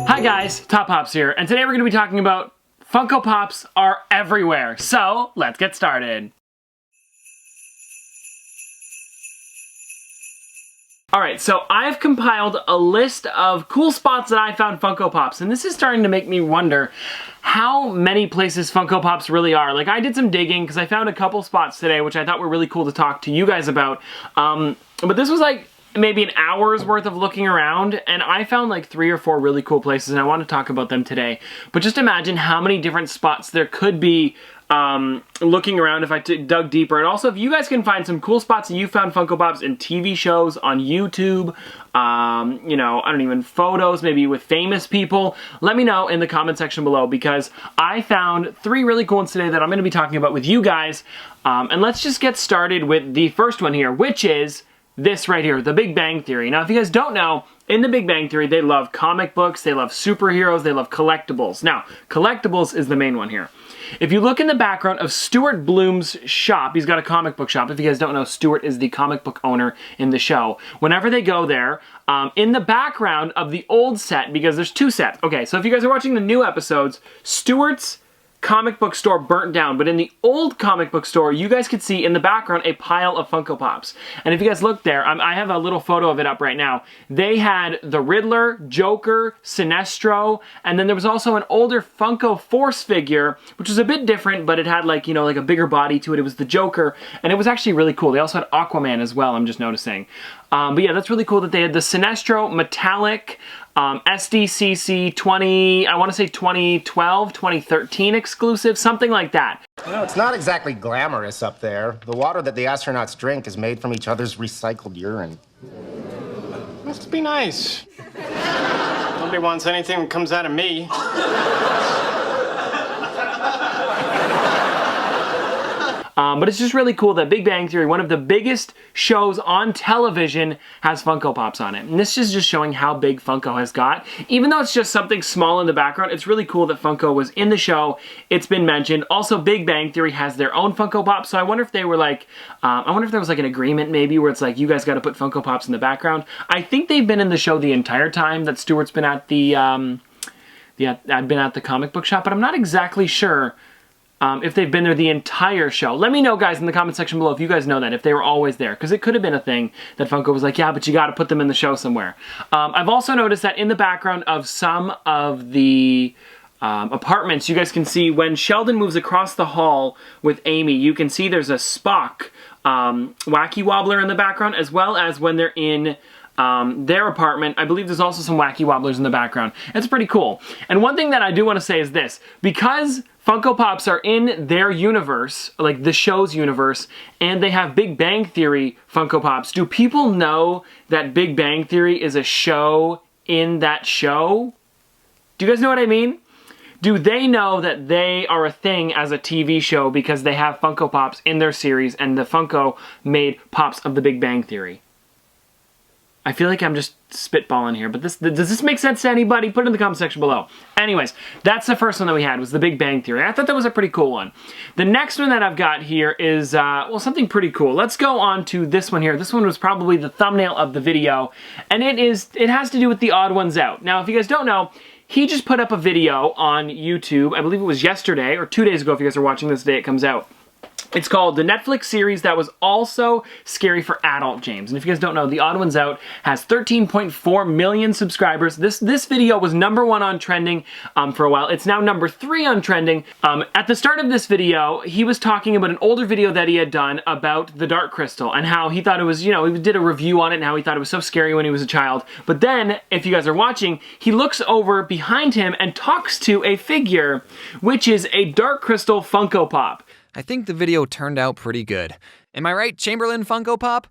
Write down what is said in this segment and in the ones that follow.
Hi guys, Top Pops here, and today we're going to be talking about Funko Pops are everywhere. So, let's get started. Alright, so I've compiled a list of cool spots that I found Funko Pops, and this is starting to make me wonder how many places Funko Pops really are. Like, I did some digging because I found a couple spots today which I thought were really cool to talk to you guys about, but this was like maybe an hour's worth of looking around, and I found like 3 or 4 really cool places, and I want to talk about them today. But just imagine how many different spots there could be looking around if I dug deeper. And also, if you guys can find some cool spots that you found Funko Pops in TV shows, on YouTube, you know, I don't even, photos, maybe with famous people, let me know in the comment section below, because I found 3 really cool ones today that I'm going to be talking about with you guys. And let's just get started with the first one here, which is this right here, The Big Bang Theory. Now, if you guys don't know, in The Big Bang Theory, they love comic books, they love superheroes, they love collectibles. Now, collectibles is the main one here. If you look in the background of Stuart Bloom's shop, he's got a comic book shop. If you guys don't know, Stuart is the comic book owner in the show. Whenever they go there, in the background of the old set, because there's 2 sets. Okay, so if you guys are watching the new episodes, Stuart's comic book store burnt down, but in the old comic book store, you guys could see in the background a pile of Funko Pops. And if you guys look there, I have a little photo of it up right now. They had the Riddler, Joker, Sinestro, and then there was also an older Funko Force figure, which was a bit different, but it had like, you know, like a bigger body to it. It was the Joker, and it was actually really cool. They also had Aquaman as well, I'm just noticing. But yeah, that's really cool that they had the Sinestro Metallic SDCC 20, I want to say 2012, 2013 exclusive, something like that. You know, it's not exactly glamorous up there. The water that the astronauts drink is made from each other's recycled urine. Must be nice. Nobody wants anything that comes out of me. But it's just really cool that Big Bang Theory, one of the biggest shows on television, has Funko Pops on it. And this is just showing how big Funko has got. Even though it's just something small in the background, it's really cool that Funko was in the show. It's been mentioned. Also, Big Bang Theory has their own Funko Pops, so I wonder if they were like, I wonder if there was like an agreement maybe where it's like, you guys got to put Funko Pops in the background. I think they've been in the show the entire time that Stuart's been at the, I've been at the comic book shop, but I'm not exactly sure if they've been there the entire show. Let me know, guys, in the comment section below if you guys know that, if they were always there, because it could have been a thing that Funko was like, yeah, but you got to put them in the show somewhere. I've also noticed that in the background of some of the apartments, you guys can see when Sheldon moves across the hall with Amy, you can see there's a Spock Wacky Wobbler in the background, as well as when they're in their apartment. I believe there's also some Wacky Wobblers in the background. It's pretty cool. And one thing that I do want to say is this, because Funko Pops are in their universe, like the show's universe, and they have Big Bang Theory Funko Pops, do people know that Big Bang Theory is a show in that show? Do you guys know what I mean? Do they know that they are a thing as a TV show because they have Funko Pops in their series and the Funko made Pops of the Big Bang Theory? I feel like I'm just spitballing here, but does this make sense to anybody? Put it in the comment section below. Anyways, that's the first one that we had, was the Big Bang Theory. I thought that was a pretty cool one. The next one that I've got here is, well, something pretty cool. Let's go on to this one here. This one was probably the thumbnail of the video, and it has to do with the Odd Ones Out. Now, if you guys don't know, he just put up a video on YouTube, I believe it was yesterday, or 2 days ago if you guys are watching this the day it comes out. It's called the Netflix series that was also scary for adult James. And if you guys don't know, The Odd Ones Out has 13.4 million subscribers. This video was #1 on trending for a while. It's now #3 on trending. At the start of this video, he was talking about an older video that he had done about the Dark Crystal and how he thought it was, you know, he did a review on it and how he thought it was so scary when he was a child. But then, if you guys are watching, he looks over behind him and talks to a figure, which is a Dark Crystal Funko Pop. I think the video turned out pretty good. Am I right, Chamberlain Funko Pop?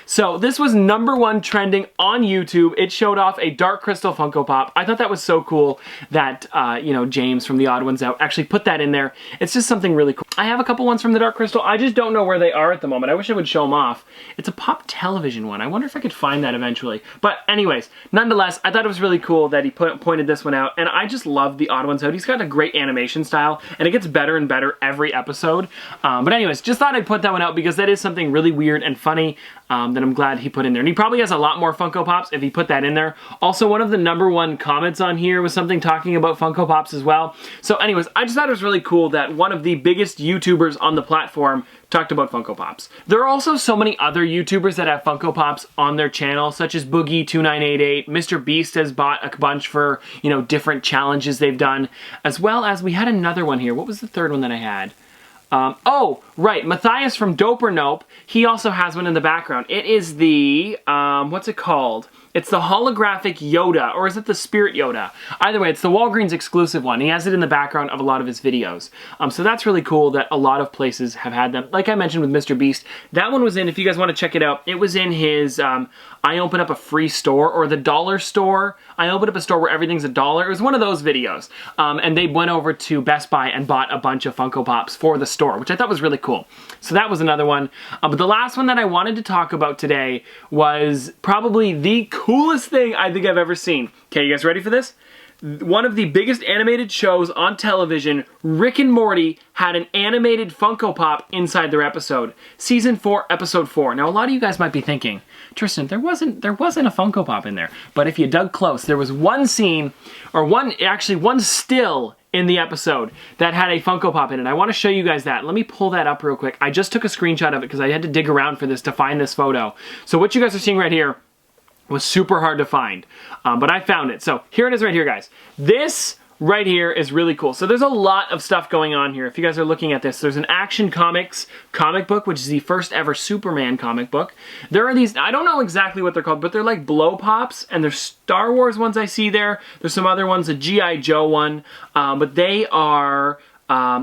So this was #1 trending on YouTube. It showed off a Dark Crystal Funko Pop. I thought that was so cool that, you know, James from The Odd Ones Out actually put that in there. It's just something really cool. I have a couple ones from the Dark Crystal. I just don't know where they are at the moment. I wish I would show them off. It's a Pop Television one. I wonder if I could find that eventually. But anyways, nonetheless, I thought it was really cool that he pointed this one out. And I just love The Odd Ones Out. He's got a great animation style, and it gets better and better every episode. But anyways, just thought I'd put that one out because that is something really weird and funny that I'm glad he put in there. And he probably has a lot more Funko Pops if he put that in there. Also, one of the #1 comments on here was something talking about Funko Pops as well. So anyways, I just thought it was really cool that one of the biggest YouTubers on the platform talked about Funko Pops. There are also so many other YouTubers that have Funko Pops on their channel, such as Boogie2988. Mr. Beast has bought a bunch for, you know, different challenges they've done, as well as we had another one here. What was the third one that I had? Oh, right, Matthias from Dope or Nope, he also has one in the background. It is the, what's it called? It's the Holographic Yoda, or is it the Spirit Yoda? Either way, it's the Walgreens exclusive one. He has it in the background of a lot of his videos. So that's really cool that a lot of places have had them. Like I mentioned with Mr. Beast, that one was in, if you guys want to check it out, it was in his, I open up a free store, or the dollar store. I opened up a store where everything's $1. It was one of those videos. And they went over to Best Buy and bought a bunch of Funko Pops for the store, which I thought was really cool. So that was another one. But the last one that I wanted to talk about today was probably the coolest thing I think I've ever seen. Okay, you guys ready for this? One of the biggest animated shows on television, Rick and Morty, had an animated Funko Pop inside their episode. Season 4, Episode 4. Now, a lot of you guys might be thinking, Tristan, there wasn't a Funko Pop in there. But if you dug close, there was one scene, or one still in the episode that had a Funko Pop in it. I want to show you guys that. Let me pull that up real quick. I just took a screenshot of it because I had to dig around for this to find this photo. So what you guys are seeing right here was super hard to find, but I found it. So here it is right here, guys. This right here is really cool. So there's a lot of stuff going on here. If you guys are looking at this, there's an Action Comics comic book, which is the first ever Superman comic book. There are these, I don't know exactly what they're called, but they're like blow pops, and there's Star Wars ones I see there. There's some other ones, a G.I. Joe one, but they are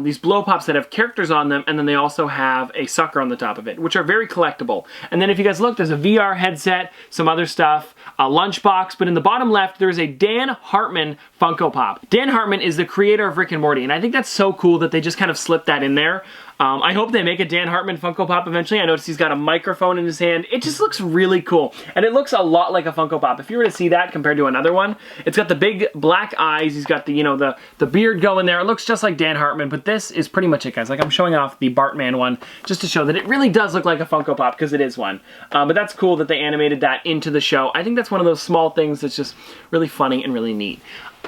these blow pops that have characters on them, and then they also have a sucker on the top of it, which are very collectible. And then if you guys look, there's a VR headset, some other stuff, a lunchbox, but in the bottom left, there's a Dan Hartman Funko Pop. Dan Hartman is the creator of Rick and Morty, and I think that's so cool that they just kind of slipped that in there. I hope they make a Dan Hartman Funko Pop eventually. I noticed he's got a microphone in his hand. It just looks really cool. And it looks a lot like a Funko Pop. If you were to see that compared to another one, it's got the big black eyes. He's got the, you know, the beard going there. It looks just like Dan Hartman, but this is pretty much it, guys. Like, I'm showing off the Bartman one just to show that it really does look like a Funko Pop, because it is one. But that's cool that they animated that into the show. I think that's one of those small things that's just really funny and really neat.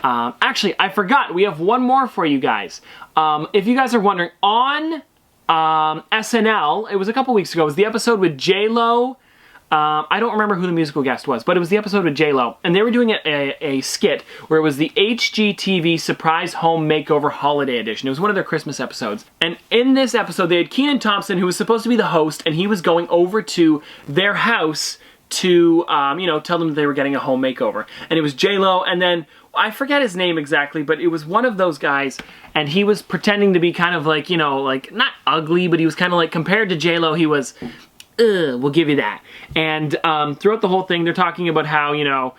Actually, I forgot. We have one more for you guys. If you guys are wondering, on SNL, it was a couple weeks ago, it was the episode with J-Lo. I don't remember who the musical guest was, but it was the episode with J-Lo, and they were doing a skit where it was the HGTV Surprise Home Makeover Holiday Edition. It was one of their Christmas episodes. And in this episode, they had Kenan Thompson, who was supposed to be the host, and he was going over to their house to, you know, tell them that they were getting a home makeover. And it was J-Lo, and then I forget his name exactly, but it was one of those guys, and he was pretending to be kind of like, you know, like, not ugly, but he was kind of like, compared to J-Lo, he was, we'll give you that. And throughout the whole thing, they're talking about how, you know,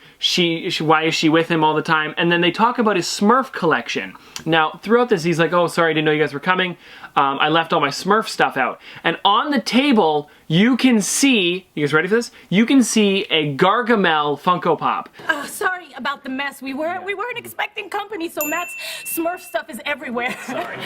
why is she with him all the time? And then they talk about his Smurf collection. Now, throughout this, he's like, oh, sorry, I didn't know you guys were coming. I left all my Smurf stuff out. And on the table, you can see, you guys ready for this? You can see a Gargamel Funko Pop. Sorry about the mess. We weren't expecting company, so Matt's Smurf stuff is everywhere. Sorry.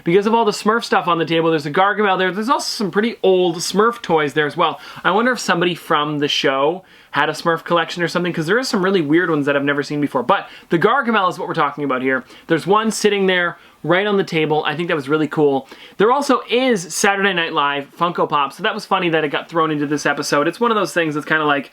Because of all the Smurf stuff on the table, there's a Gargamel there. There's also some pretty old Smurf toys there as well. I wonder if somebody from the show had a Smurf collection or something, because there are some really weird ones that I've never seen before. But the Gargamel is what we're talking about here. There's one sitting there right on the table. I think that was really cool. There also is Saturday Night Live Funko Pop, so that was funny that it got thrown into this episode. It's one of those things that's kind of like,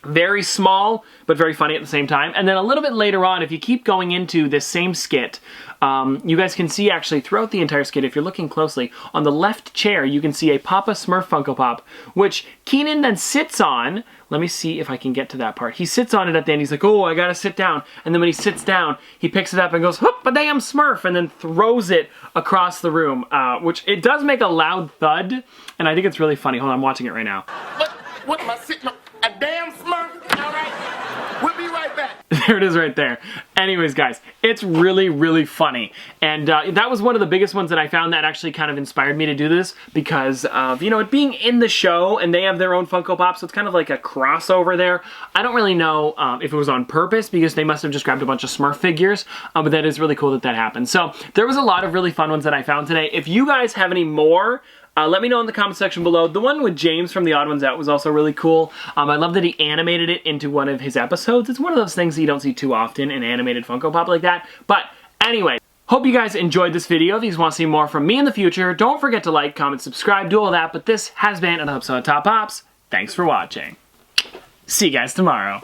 Very small, but very funny at the same time. And then a little bit later on, if you keep going into this same skit, you guys can see actually throughout the entire skit, if you're looking closely, on the left chair, you can see a Papa Smurf Funko Pop, which Keenan then sits on. Let me see if I can get to that part. He sits on it at the end. He's like, oh, I gotta sit down. And then when he sits down, he picks it up and goes, whoop, a damn Smurf, and then throws it across the room, which it does make a loud thud, and I think it's really funny. Hold on, I'm watching it right now. What am I sitting on? A damn Smurf? All right. We'll be right back. There it is right there. Anyways, guys, it's really, really funny. And that was one of the biggest ones that I found that actually kind of inspired me to do this because of, you know, it being in the show and they have their own Funko Pop, so it's kind of like a crossover there. I don't really know if it was on purpose because they must have just grabbed a bunch of Smurf figures, but that is really cool that that happened. So there was a lot of really fun ones that I found today. If you guys have any more, let me know in the comment section below. The one with James from The Odd Ones Out was also really cool. I love that he animated it into one of his episodes. It's one of those things that you don't see too often, an animated Funko Pop like that. But anyway, hope you guys enjoyed this video. If you guys want to see more from me in the future, don't forget to like, comment, subscribe, do all that. But this has been another episode of Top Pops. Thanks for watching. See you guys tomorrow.